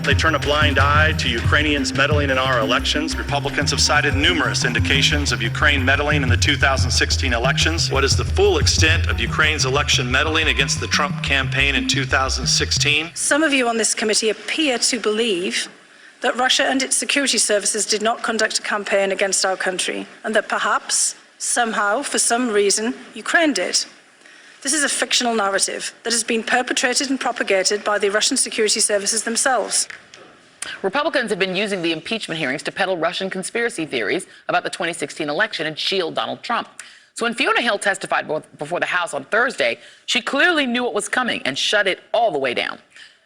they turn a blind eye to Ukrainians meddling in our elections. Republicans have cited numerous indications of Ukraine meddling in the 2016 elections. What is the full extent of Ukraine's election meddling against the Trump campaign in 2016? Some of you on this committee appear to believe that Russia and its security services did not conduct a campaign against our country, and that perhaps, somehow, for some reason, Ukraine did. This is a fictional narrative that has been perpetrated and propagated by the Russian security services themselves. Republicans have been using the impeachment hearings to peddle Russian conspiracy theories about the 2016 election and shield Donald Trump. So when Fiona Hill testified before the House on Thursday, she clearly knew what was coming and shut it all the way down.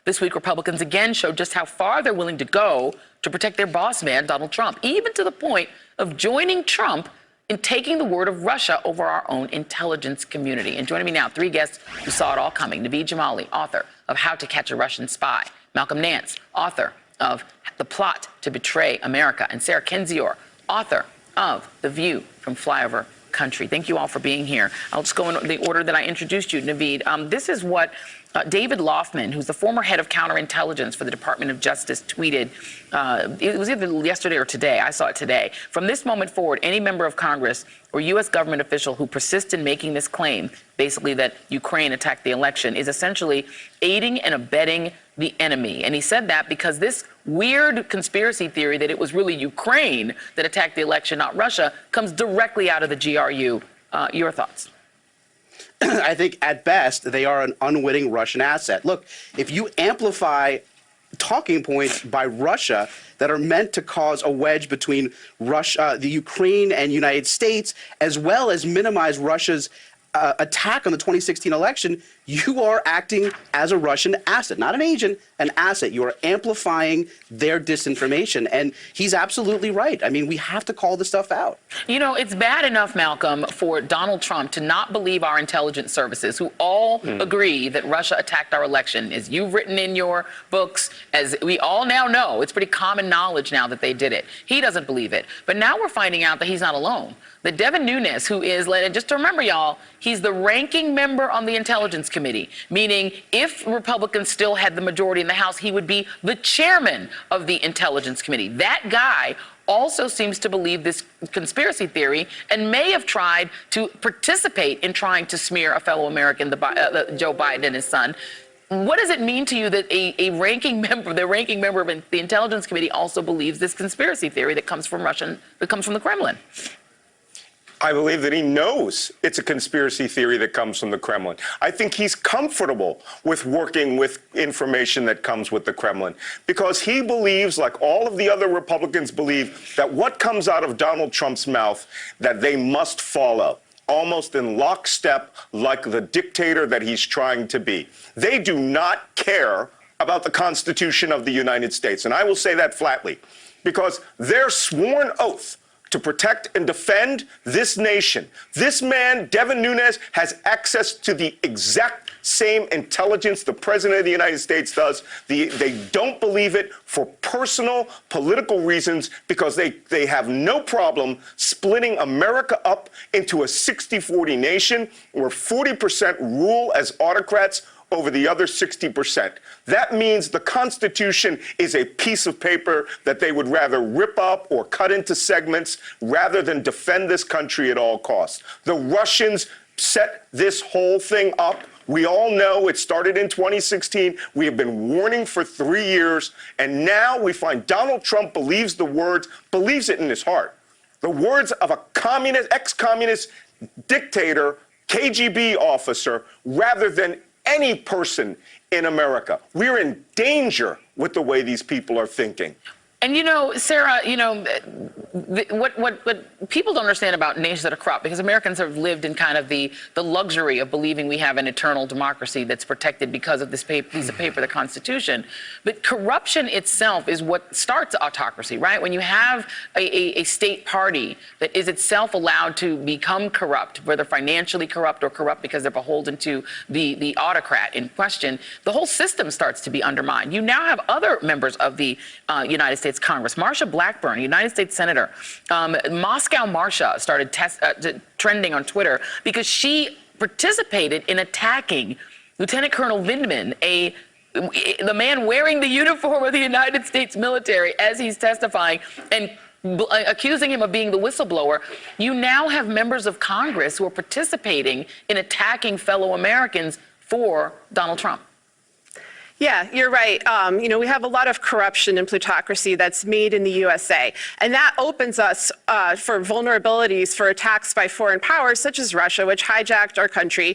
This week, Republicans again showed just how far they're willing to go to protect their boss man, Donald Trump, even to the point of joining Trump in taking the word of Russia over our own intelligence community. And joining me now, three guests who saw it all coming. Naveed Jamali, author of How to Catch a Russian Spy. Malcolm Nance, author of The Plot to Betray America. And Sarah Kendzior, author of The View from Flyover Country. Thank you all for being here. I'll just go in the order that I introduced you, Naveed. This is what David Loffman, who's the former head of counterintelligence for the Department of Justice, tweeted. It was either yesterday or today. I saw it today. From this moment forward, any member of Congress or U.S. government official who persists in making this claim, basically that Ukraine attacked the election, is essentially aiding and abetting the enemy. And he said that because this weird conspiracy theory that it was really Ukraine that attacked the election, not Russia, comes directly out of the GRU. Your thoughts? I think at best they are an unwitting Russian asset. Look, if you amplify talking points by Russia that are meant to cause a wedge between Russia, the Ukraine and United States, as well as minimize Russia's attack on the 2016 election, you are acting as a Russian asset, not an agent, an asset. You are amplifying their disinformation. And he's absolutely right. I mean, we have to call this stuff out. You know, it's bad enough, Malcolm, for Donald Trump to not believe our intelligence services, who all agree that Russia attacked our election. As you've written in your books, as we all now know, it's pretty common knowledge now that they did it. He doesn't believe it. But now we're finding out that he's not alone. That Devin Nunes, who is, just to remember, y'all, he's the ranking member on the Intelligence Committee, meaning if Republicans still had the majority in the House, he would be the chairman of the Intelligence Committee. That guy also seems to believe this conspiracy theory and may have tried to participate in trying to smear a fellow American, Joe Biden and his son. What does it mean to you that the ranking member of the Intelligence Committee also believes this conspiracy theory that comes from the Kremlin? I believe that he knows it's a conspiracy theory that comes from the Kremlin. I think he's comfortable with working with information that comes with the Kremlin because he believes, like all of the other Republicans believe, that what comes out of Donald Trump's mouth, that they must follow, almost in lockstep like the dictator that he's trying to be. They do not care about the Constitution of the United States. And I will say that flatly because their sworn oath to protect and defend this nation. This man, Devin Nunes, has access to the exact same intelligence the President of the United States does. They don't believe it for personal political reasons because they have no problem splitting America up into a 60-40 nation where 40% rule as autocrats over the other 60%. That means the Constitution is a piece of paper that they would rather rip up or cut into segments rather than defend this country at all costs. The Russians set this whole thing up. We all know it started in 2016. We have been warning for 3 years, and now we find Donald Trump believes it in his heart. The words of a ex-communist dictator, KGB officer, rather than any person in America. We're in danger with the way these people are thinking. And, you know, Sarah, you know, what people don't understand about nations that are corrupt, because Americans have lived in kind of the luxury of believing we have an eternal democracy that's protected because of this piece of paper, the Constitution. But corruption itself is what starts autocracy, right? When you have a state party that is itself allowed to become corrupt, whether financially corrupt or corrupt because they're beholden to the autocrat in question, the whole system starts to be undermined. You now have other members of the United States Congress. Marsha Blackburn, United States Senator, Moscow Marsha started trending on Twitter because she participated in attacking Lieutenant Colonel Vindman, a the man wearing the uniform of the United States military as he's testifying and accusing him of being the whistleblower, you now have members of Congress who are participating in attacking fellow Americans for Donald Trump. Yeah, you're right. We have a lot of corruption and plutocracy that's made in the USA, and that opens us for vulnerabilities for attacks by foreign powers such as Russia, which hijacked our country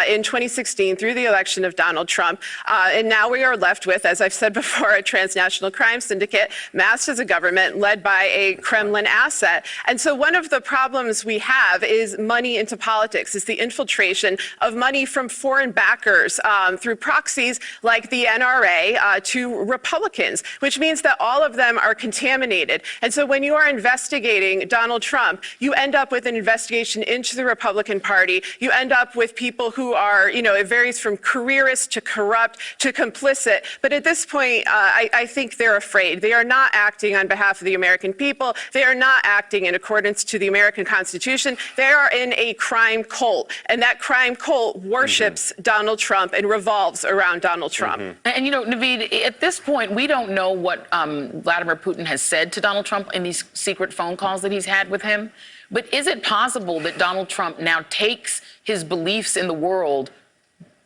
in 2016 through the election of Donald Trump. And now we are left with, as I've said before, a transnational crime syndicate masked as a government led by a Kremlin asset. And so one of the problems we have is money into politics, is the infiltration of money from foreign backers through proxies like the NRA to Republicans, which means that all of them are contaminated. And so when you are investigating Donald Trump, you end up with an investigation into the Republican Party. You end up with people who are, it varies from careerist to corrupt to complicit. But at this point, I think they're afraid. They are not acting on behalf of the American people. They are not acting in accordance to the American Constitution. They are in a crime cult. And that crime cult worships Donald Trump and revolves around Donald Trump. And, Naveed, at this point, we don't know what Vladimir Putin has said to Donald Trump in these secret phone calls that he's had with him. But is it possible that Donald Trump now takes his beliefs in the world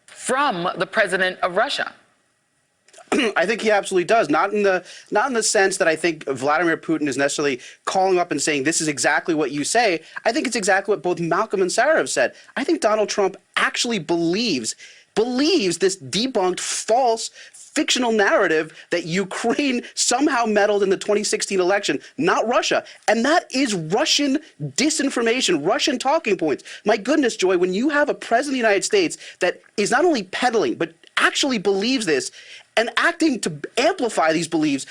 from the president of Russia? I think he absolutely does. Not in the sense that I think Vladimir Putin is necessarily calling up and saying this is exactly what you say. I think it's exactly what both Malcolm and Sarah have said. I think Donald Trump actually believes this debunked, false, fictional narrative that Ukraine somehow meddled in the 2016 election, not Russia. And that is Russian disinformation, Russian talking points. My goodness, Joy, when you have a president of the United States that is not only peddling, but actually believes this and acting to amplify these beliefs,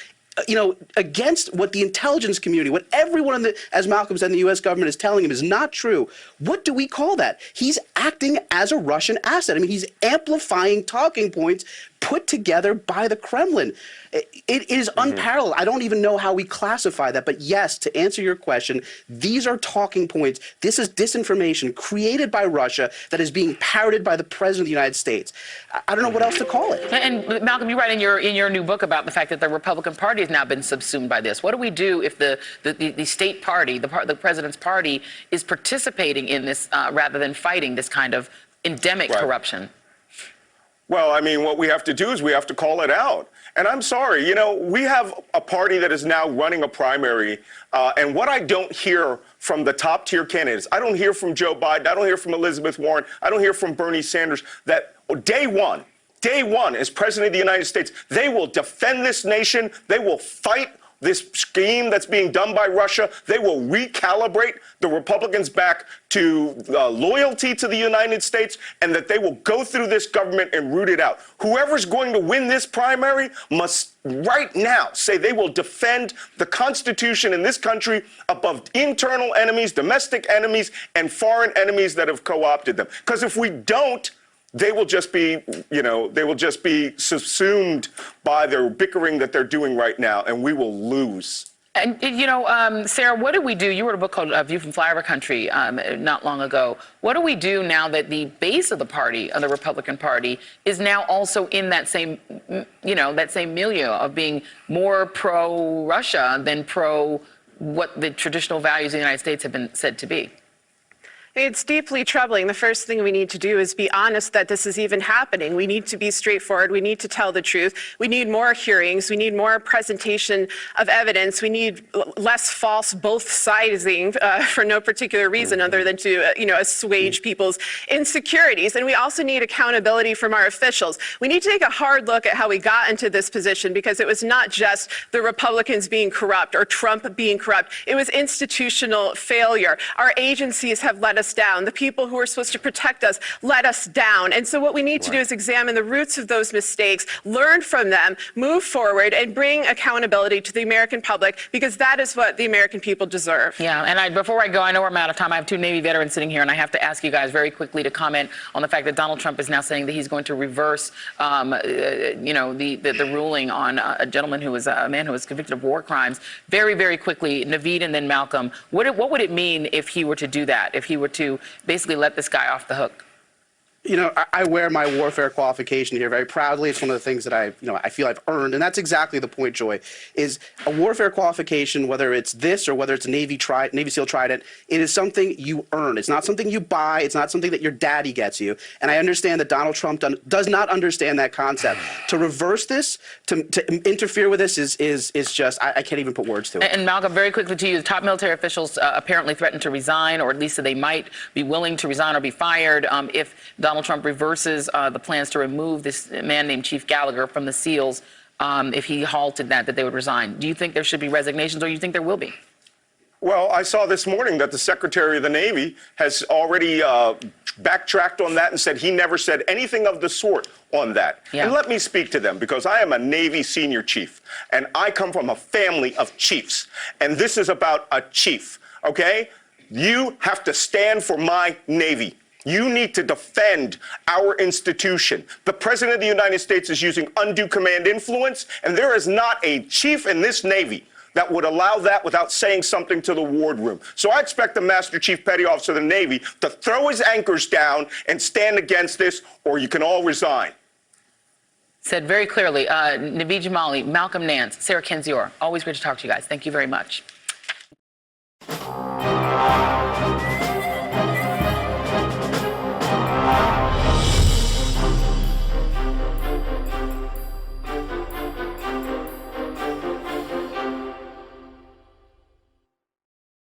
against what the intelligence community, what everyone as Malcolm said, in the U.S. government is telling him is not true. What do we call that? He's acting as a Russian asset. I mean, he's amplifying talking points put together by the Kremlin. It is unparalleled. I don't even know how we classify that. But yes, to answer your question, these are talking points. This is disinformation created by Russia that is being parroted by the president of the United States. I don't know what else to call it. And Malcolm, you write in your new book about the fact that the Republican Party has now been subsumed by this. What do we do if the state party, the president's party, is participating in this rather than fighting this kind of endemic corruption? Well, I mean, what we have to do is we have to call it out. And I'm sorry, we have a party that is now running a primary. And what I don't hear from the top tier candidates, I don't hear from Joe Biden, I don't hear from Elizabeth Warren, I don't hear from Bernie Sanders, that day one as president of the United States, they will defend this nation. They will fight this scheme that's being done by Russia. They will recalibrate the Republicans back to loyalty to the United States, and that they will go through this government and root it out. Whoever's going to win this primary must right now say they will defend the Constitution in this country above internal enemies, domestic enemies, and foreign enemies that have co-opted them. Because if we don't, they will just be, subsumed by their bickering that they're doing right now, and we will lose. And, Sarah, what do we do? You wrote a book called View from Flyover Country not long ago. What do we do now that the base of the party, of the Republican Party, is now also in that same, that same milieu of being more pro-Russia than pro what the traditional values of the United States have been said to be? It's deeply troubling. The first thing we need to do is be honest that this is even happening. We need to be straightforward. We need to tell the truth. We need more hearings. We need more presentation of evidence. We need less false both-siding for no particular reason other than to, assuage people's insecurities. And we also need accountability from our officials. We need to take a hard look at how we got into this position, because it was not just the Republicans being corrupt or Trump being corrupt. It was institutional failure. Our agencies have let us down. The people who are supposed to protect us let us down. And so what we need to do is examine the roots of those mistakes, learn from them, move forward, and bring accountability to the American public, because that is what the American people deserve. Yeah, and before I go, I know we're out of time. I have two Navy veterans sitting here, and I have to ask you guys very quickly to comment on the fact that Donald Trump is now saying that he's going to reverse, the ruling on a man who was convicted of war crimes. Very, very quickly, Naveed and then Malcolm. What would it mean if he were to do that? If he were to basically let this guy off the hook? I wear my warfare qualification here very proudly. It's one of the things that I feel I've earned, and that's exactly the point, Joy. Is a warfare qualification, whether it's this or whether it's a Navy SEAL Trident, it is something you earn. It's not something you buy. It's not something that your daddy gets you. And I understand that Donald Trump does not understand that concept. To reverse this, to interfere with this is just I can't even put words to it. And Malcolm, very quickly to you, top military officials apparently threatened to resign, or at least that they might be willing to resign or be fired if Donald Trump reverses the plans to remove this man named Chief Gallagher from the SEALs. If he halted that they would resign. Do you think there should be resignations, or do you think there will be? Well, I saw this morning that the Secretary of the Navy has already backtracked on that and said he never said anything of the sort on that. Yeah. And let me speak to them, because I am a Navy senior chief, and I come from a family of chiefs. And this is about a chief, okay? You have to stand for my Navy. You need to defend our institution. The President of the United States is using undue command influence, and there is not a chief in this Navy that would allow that without saying something to the wardroom. So I expect the Master Chief Petty Officer of the Navy to throw his anchors down and stand against this, or you can all resign. Said very clearly, Naveed Jamali, Malcolm Nance, Sarah Kendzior. Always great to talk to you guys. Thank you very much.